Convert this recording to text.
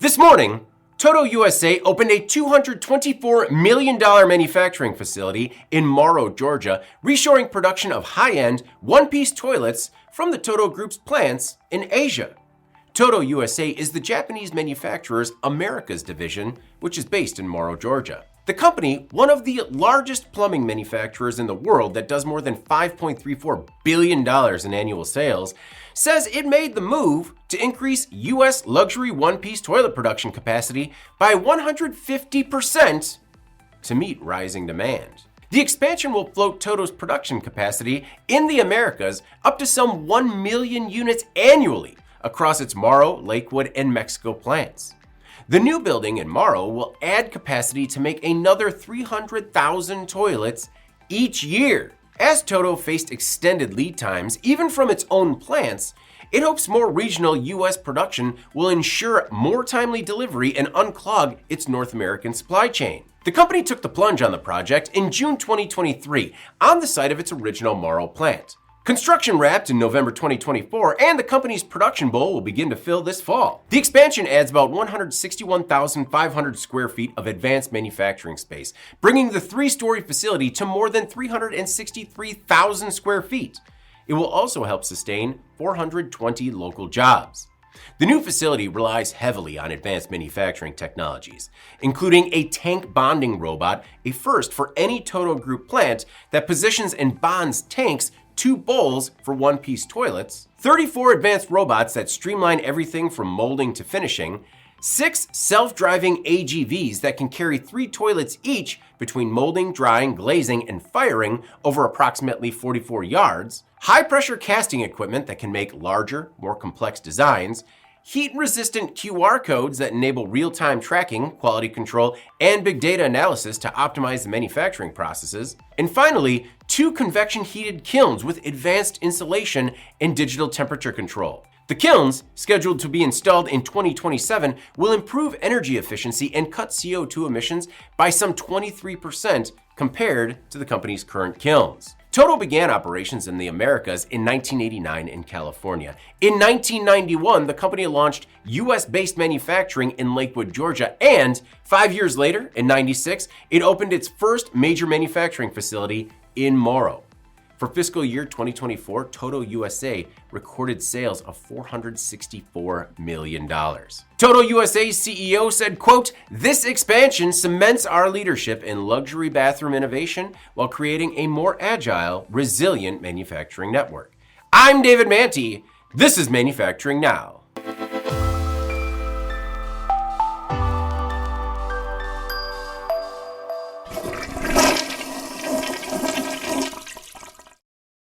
This morning, Toto USA opened a $224 million manufacturing facility in Morrow, Georgia, reshoring production of high-end, one-piece toilets from the Toto Group's plants in Asia. Toto USA is the Japanese manufacturer's Americas division, which is based in Morrow, Georgia. The company, one of the largest plumbing manufacturers in the world that does more than $5.34 billion in annual sales, says it made the move to increase U.S. luxury one-piece toilet production capacity by 150% to meet rising demand. The expansion will float Toto's production capacity in the Americas up to some 1 million units annually across its Morrow, Lakewood, and Mexico plants. The new building in Morrow will add capacity to make another 300,000 toilets each year. As Toto faced extended lead times, even from its own plants, it hopes more regional U.S. production will ensure more timely delivery and unclog its North American supply chain. The company took the plunge on the project in June 2023 on the site of its original Morrow plant. Construction wrapped in November 2024, and the company's production bowl will begin to fill this fall. The expansion adds about 161,500 square feet of advanced manufacturing space, bringing the three-story facility to more than 363,000 square feet. It will also help sustain 420 local jobs. The new facility relies heavily on advanced manufacturing technologies, including a tank bonding robot, a first for any Toto Group plant that positions and bonds tanks to bowls for one-piece toilets, 34 advanced robots that streamline everything from molding to finishing, 6 self-driving AGVs that can carry 3 toilets each between molding, drying, glazing, and firing over approximately 44 yards, high-pressure casting equipment that can make larger, more complex designs, heat-resistant QR codes that enable real-time tracking, quality control, and big data analysis to optimize the manufacturing processes, and finally, 2 convection-heated kilns with advanced insulation and digital temperature control. The kilns, scheduled to be installed in 2027, will improve energy efficiency and cut CO2 emissions by some 23% compared to the company's current kilns. Toto began operations in the Americas in 1989 in California. In 1991, the company launched US-based manufacturing in Lakewood, Georgia, and 5 years later, in 96, it opened its first major manufacturing facility in Morrow. For fiscal year 2024, Toto USA recorded sales of $464 million. Toto USA's CEO said, quote, "This expansion cements our leadership in luxury bathroom innovation while creating a more agile, resilient manufacturing network." I'm David Manti. This is Manufacturing Now.